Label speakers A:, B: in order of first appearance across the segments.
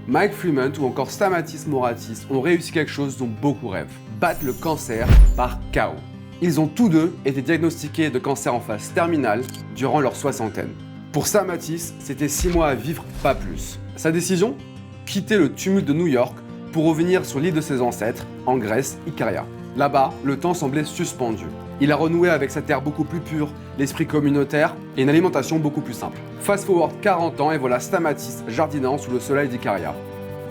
A: Mike Fremont ou encore Stamatis Moratis ont réussi quelque chose dont beaucoup rêvent. Battre le cancer par KO. Ils ont tous deux été diagnostiqués de cancer en phase terminale durant leur soixantaine. Pour Stamatis, c'était 6 mois à vivre, pas plus. Sa décision ? Quitter le tumulte de New York pour revenir sur l'île de ses ancêtres, en Grèce, Ikaria. Là-bas, le temps semblait suspendu. Il a renoué avec sa terre beaucoup plus pure, l'esprit communautaire et une alimentation beaucoup plus simple. Fast forward 40 ans et voilà Stamatis jardinant sous le soleil d'Ikaria.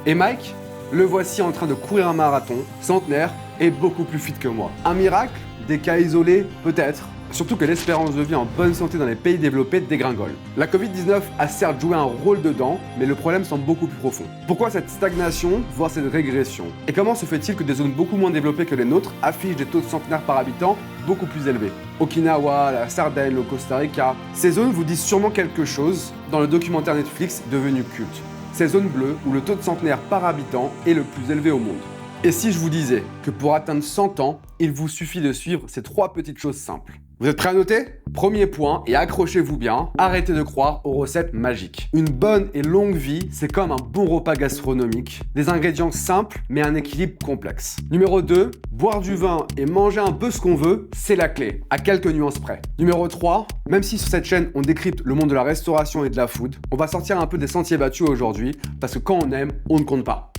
A: Et Mike ? Le voici en train de courir un marathon, centenaire et beaucoup plus fit que moi. Un miracle ? Des cas isolés ? Peut-être. Surtout que l'espérance de vie en bonne santé dans les pays développés dégringole. La Covid-19 a certes joué un rôle dedans, mais le problème semble beaucoup plus profond. Pourquoi cette stagnation, voire cette régression ? Et comment se fait-il que des zones beaucoup moins développées que les nôtres affichent des taux de centenaires par habitant beaucoup plus élevés ? Okinawa, la Sardaigne, le Costa Rica, ces zones vous disent sûrement quelque chose dans le documentaire Netflix devenu culte. Ces zones bleues où le taux de centenaire par habitant est le plus élevé au monde. Et si je vous disais que pour atteindre 100 ans, il vous suffit de suivre ces 3 petites choses simples. Vous êtes prêts à noter ? Premier point, et accrochez-vous bien, arrêtez de croire aux recettes magiques. Une bonne et longue vie, c'est comme un bon repas gastronomique. Des ingrédients simples, mais un équilibre complexe. Numéro 2, boire du vin et manger un peu ce qu'on veut, c'est la clé, à quelques nuances près. Numéro 3, même si sur cette chaîne on décrypte le monde de la restauration et de la food, on va sortir un peu des sentiers battus aujourd'hui, parce que quand on aime, on ne compte pas.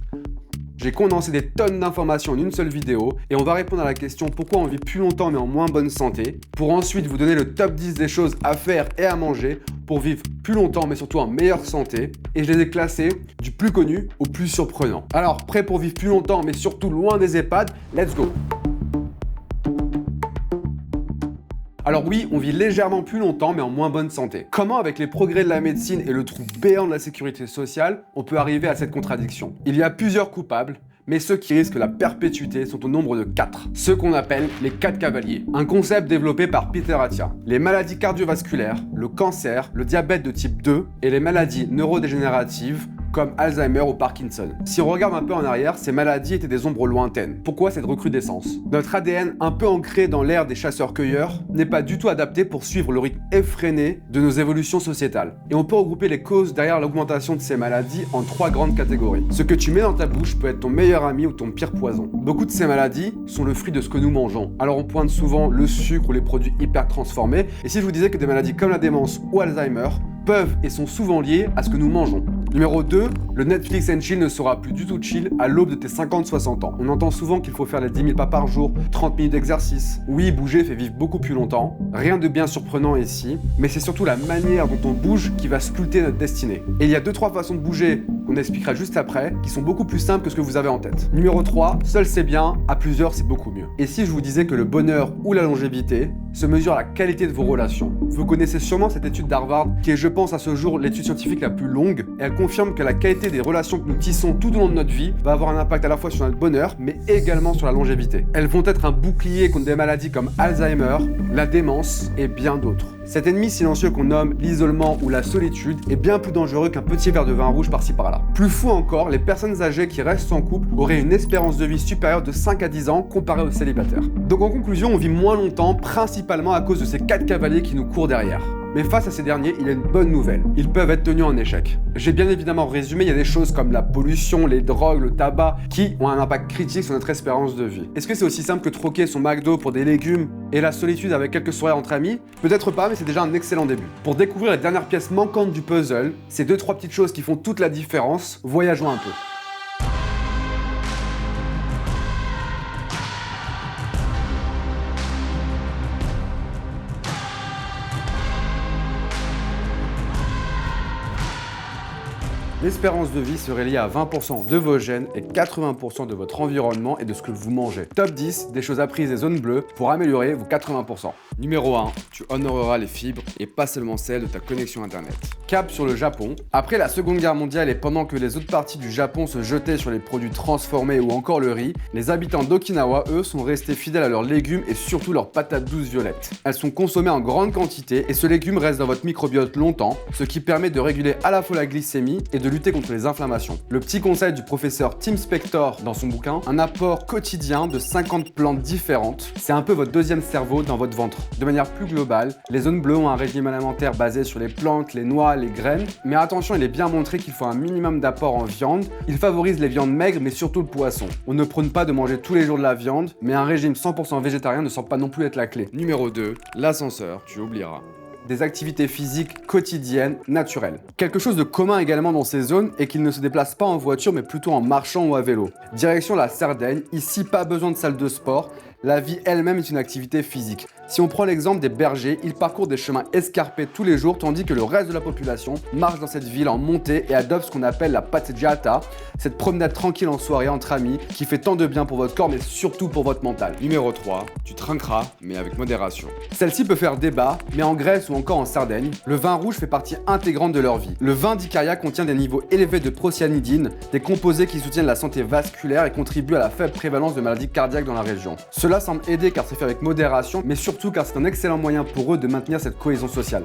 A: J'ai condensé des tonnes d'informations en une seule vidéo et on va répondre à la question pourquoi on vit plus longtemps mais en moins bonne santé, pour ensuite vous donner le top 10 des choses à faire et à manger pour vivre plus longtemps mais surtout en meilleure santé, et je les ai classés du plus connu au plus surprenant. Alors, prêt pour vivre plus longtemps mais surtout loin des EHPAD, let's go! Alors oui, on vit légèrement plus longtemps mais en moins bonne santé. Comment, avec les progrès de la médecine et le trou béant de la sécurité sociale, on peut arriver à cette contradiction ? Il y a plusieurs coupables, mais ceux qui risquent la perpétuité sont au nombre de 4. Ceux qu'on appelle les 4 cavaliers. Un concept développé par Peter Attia. Les maladies cardiovasculaires, le cancer, le diabète de type 2 et les maladies neurodégénératives comme Alzheimer ou Parkinson. Si on regarde un peu en arrière, ces maladies étaient des ombres lointaines. Pourquoi cette recrudescence ? Notre ADN, un peu ancré dans l'ère des chasseurs-cueilleurs, n'est pas du tout adapté pour suivre le rythme effréné de nos évolutions sociétales. Et on peut regrouper les causes derrière l'augmentation de ces maladies en 3 grandes catégories. Ce que tu mets dans ta bouche peut être ton meilleur ami ou ton pire poison. Beaucoup de ces maladies sont le fruit de ce que nous mangeons. Alors on pointe souvent le sucre ou les produits hyper transformés. Et si je vous disais que des maladies comme la démence ou Alzheimer peuvent et sont souvent liées à ce que nous mangeons. Numéro 2, le Netflix and chill ne sera plus du tout chill à l'aube de tes 50-60 ans. On entend souvent qu'il faut faire les 10 000 pas par jour, 30 minutes d'exercice. Oui, bouger fait vivre beaucoup plus longtemps. Rien de bien surprenant ici, mais c'est surtout la manière dont on bouge qui va sculpter notre destinée. Et il y a 2-3 façons de bouger, qu'on expliquera juste après, qui sont beaucoup plus simples que ce que vous avez en tête. Numéro 3, seul c'est bien, à plusieurs c'est beaucoup mieux. Et si je vous disais que le bonheur ou la longévité se mesure à la qualité de vos relations ? Vous connaissez sûrement cette étude d'Harvard, qui est, je pense, à ce jour l'étude scientifique la plus longue, et elle confirme que la qualité des relations que nous tissons tout au long de notre vie va avoir un impact à la fois sur notre bonheur, mais également sur la longévité. Elles vont être un bouclier contre des maladies comme Alzheimer, la démence et bien d'autres. Cet ennemi silencieux qu'on nomme l'isolement ou la solitude est bien plus dangereux qu'un petit verre de vin rouge par-ci par-là. Plus fou encore, les personnes âgées qui restent en couple auraient une espérance de vie supérieure de 5 à 10 ans comparée aux célibataires. Donc en conclusion, on vit moins longtemps, principalement à cause de ces 4 cavaliers qui nous courent derrière. Mais face à ces derniers, il y a une bonne nouvelle. Ils peuvent être tenus en échec. J'ai bien évidemment résumé, il y a des choses comme la pollution, les drogues, le tabac, qui ont un impact critique sur notre espérance de vie. Est-ce que c'est aussi simple que troquer son McDo pour des légumes et la solitude avec quelques soirées entre amis ? Peut-être pas, mais c'est déjà un excellent début. Pour découvrir les dernières pièces manquantes du puzzle, ces 2-3 petites choses qui font toute la différence, voyageons un peu. L'espérance de vie serait liée à 20% de vos gènes et 80% de votre environnement et de ce que vous mangez. Top 10 des choses apprises des zones bleues pour améliorer vos 80%. Numéro 1, tu honoreras les fibres et pas seulement celles de ta connexion internet. Cap sur le Japon. Après la Seconde Guerre mondiale et pendant que les autres parties du Japon se jetaient sur les produits transformés ou encore le riz, les habitants d'Okinawa, eux, sont restés fidèles à leurs légumes et surtout leurs patates douces violettes. Elles sont consommées en grande quantité et ce légume reste dans votre microbiote longtemps, ce qui permet de réguler à la fois la glycémie et de de lutter contre les inflammations. Le petit conseil du professeur Tim Spector dans son bouquin, un apport quotidien de 50 plantes différentes, c'est un peu votre deuxième cerveau dans votre ventre. De manière plus globale, les zones bleues ont un régime alimentaire basé sur les plantes, les noix, les graines, mais attention, il est bien montré qu'il faut un minimum d'apport en viande. Il favorise les viandes maigres, mais surtout le poisson. On ne prône pas de manger tous les jours de la viande, mais un régime 100% végétarien ne semble pas non plus être la clé. Numéro 2, l'ascenseur, tu oublieras. Des activités physiques quotidiennes, naturelles. Quelque chose de commun également dans ces zones est qu'ils ne se déplacent pas en voiture mais plutôt en marchant ou à vélo. Direction la Sardaigne, ici pas besoin de salle de sport, la vie elle-même est une activité physique. Si on prend l'exemple des bergers, ils parcourent des chemins escarpés tous les jours tandis que le reste de la population marche dans cette ville en montée et adopte ce qu'on appelle la passeggiata, cette promenade tranquille en soirée entre amis qui fait tant de bien pour votre corps mais surtout pour votre mental. Numéro 3, tu trinqueras mais avec modération. Celle-ci peut faire débat, mais en Grèce ou encore en Sardaigne, le vin rouge fait partie intégrante de leur vie. Le vin d'Icaria contient des niveaux élevés de procyanidine, des composés qui soutiennent la santé vasculaire et contribuent à la faible prévalence de maladies cardiaques dans la région. Cela semble aider car c'est fait avec modération, mais surtout car c'est un excellent moyen pour eux de maintenir cette cohésion sociale.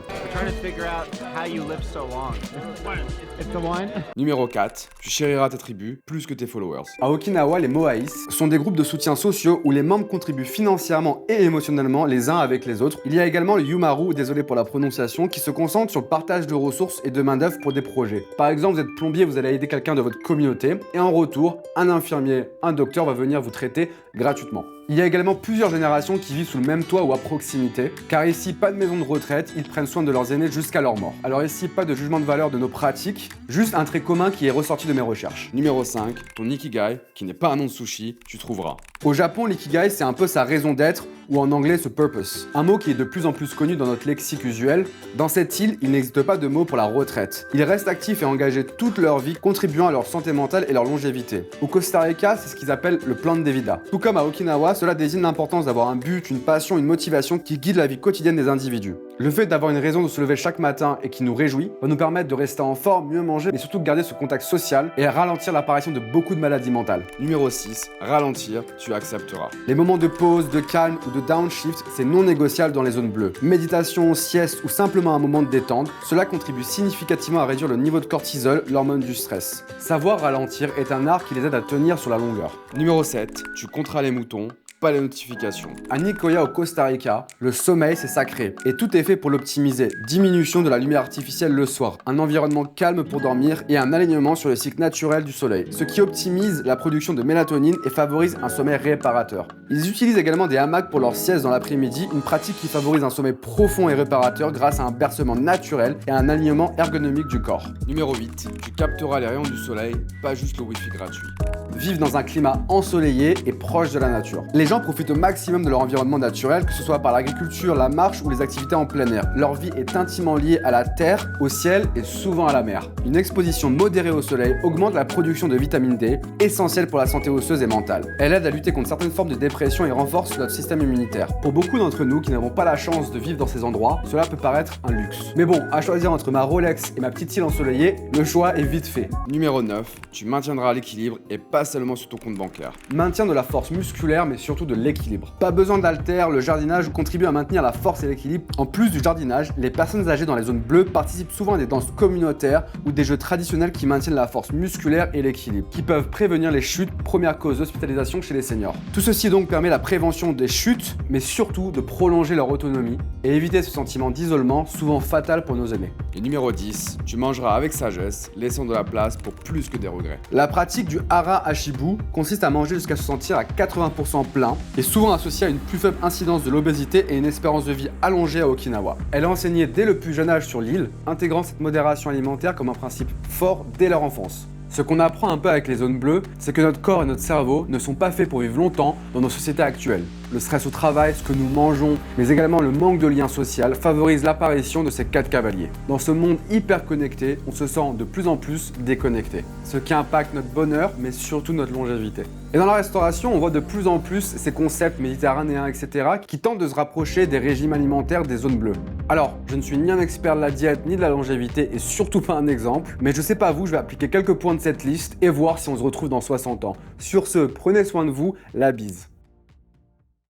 A: Numéro 4, tu chériras ta tribu plus que tes followers. À Okinawa, les Moais sont des groupes de soutien sociaux où les membres contribuent financièrement et émotionnellement les uns avec les autres. Il y a également le Yumaru, désolé pour la prononciation, qui se concentre sur le partage de ressources et de main-d'œuvre pour des projets. Par exemple, vous êtes plombier, vous allez aider quelqu'un de votre communauté et en retour, un infirmier, un docteur va venir vous traiter gratuitement. Il y a également plusieurs générations qui vivent sous le même toit ou à proximité, car ici, pas de maison de retraite, ils prennent soin de leurs aînés jusqu'à leur mort. Alors ici, pas de jugement de valeur de nos pratiques, juste un trait commun qui est ressorti de mes recherches. Numéro 5, ton Ikigai, qui n'est pas un nom de sushi, tu trouveras. Au Japon, l'ikigai, c'est un peu sa raison d'être, ou en anglais, ce purpose. Un mot qui est de plus en plus connu dans notre lexique usuel. Dans cette île, il n'existe pas de mot pour la retraite. Ils restent actifs et engagés toute leur vie, contribuant à leur santé mentale et leur longévité. Au Costa Rica, c'est ce qu'ils appellent le plan de vida. Tout comme à Okinawa, cela désigne l'importance d'avoir un but, une passion, une motivation qui guide la vie quotidienne des individus. Le fait d'avoir une raison de se lever chaque matin et qui nous réjouit va nous permettre de rester en forme, mieux manger, mais surtout de garder ce contact social et ralentir l'apparition de beaucoup de maladies mentales. Numéro 6, ralentir, tu accepteras. Les moments de pause, de calme ou de downshift, c'est non négociable dans les zones bleues. Méditation, sieste ou simplement un moment de détente, cela contribue significativement à réduire le niveau de cortisol, l'hormone du stress. Savoir ralentir est un art qui les aide à tenir sur la longueur. Numéro 7, tu compteras les moutons, pas les notifications. À Nicoya au Costa Rica, le sommeil c'est sacré et tout est fait pour l'optimiser. Diminution de la lumière artificielle le soir, un environnement calme pour dormir et un alignement sur le cycle naturel du soleil, ce qui optimise la production de mélatonine et favorise un sommeil réparateur. Ils utilisent également des hamacs pour leur sieste dans l'après-midi, une pratique qui favorise un sommeil profond et réparateur grâce à un bercement naturel et un alignement ergonomique du corps. Numéro 8, tu capteras les rayons du soleil, pas juste le wifi gratuit. Vivent dans un climat ensoleillé et proche de la nature. Les gens profitent au maximum de leur environnement naturel, que ce soit par l'agriculture, la marche ou les activités en plein air. Leur vie est intimement liée à la terre, au ciel et souvent à la mer. Une exposition modérée au soleil augmente la production de vitamine D, essentielle pour la santé osseuse et mentale. Elle aide à lutter contre certaines formes de dépression et renforce notre système immunitaire. Pour beaucoup d'entre nous qui n'avons pas la chance de vivre dans ces endroits, cela peut paraître un luxe. Mais bon, à choisir entre ma Rolex et ma petite île ensoleillée, le choix est vite fait. Numéro 9, tu maintiendras l'équilibre et pas seulement sur ton compte bancaire. Maintien de la force musculaire mais surtout de l'équilibre. Pas besoin d'haltères, le jardinage contribue à maintenir la force et l'équilibre. En plus du jardinage, les personnes âgées dans les zones bleues participent souvent à des danses communautaires ou des jeux traditionnels qui maintiennent la force musculaire et l'équilibre, qui peuvent prévenir les chutes, première cause d'hospitalisation chez les seniors. Tout ceci donc permet la prévention des chutes, mais surtout de prolonger leur autonomie et éviter ce sentiment d'isolement souvent fatal pour nos aînés. Et numéro 10, tu mangeras avec sagesse, laissant de la place pour plus que des regrets. La pratique du hara hashibu consiste à manger jusqu'à se sentir à 80% plein et souvent associée à une plus faible incidence de l'obésité et une espérance de vie allongée à Okinawa. Elle est enseignée dès le plus jeune âge sur l'île, intégrant cette modération alimentaire comme un principe fort dès leur enfance. Ce qu'on apprend un peu avec les zones bleues, c'est que notre corps et notre cerveau ne sont pas faits pour vivre longtemps dans nos sociétés actuelles. Le stress au travail, ce que nous mangeons, mais également le manque de lien social favorise l'apparition de ces 4 cavaliers. Dans ce monde hyper connecté, on se sent de plus en plus déconnecté, ce qui impacte notre bonheur, mais surtout notre longévité. Et dans la restauration, on voit de plus en plus ces concepts méditerranéens, etc., qui tentent de se rapprocher des régimes alimentaires des zones bleues. Alors, je ne suis ni un expert de la diète ni de la longévité et surtout pas un exemple, mais je sais pas vous, je vais appliquer quelques points de cette liste et voir si on se retrouve dans 60 ans. Sur ce, prenez soin de vous, la bise.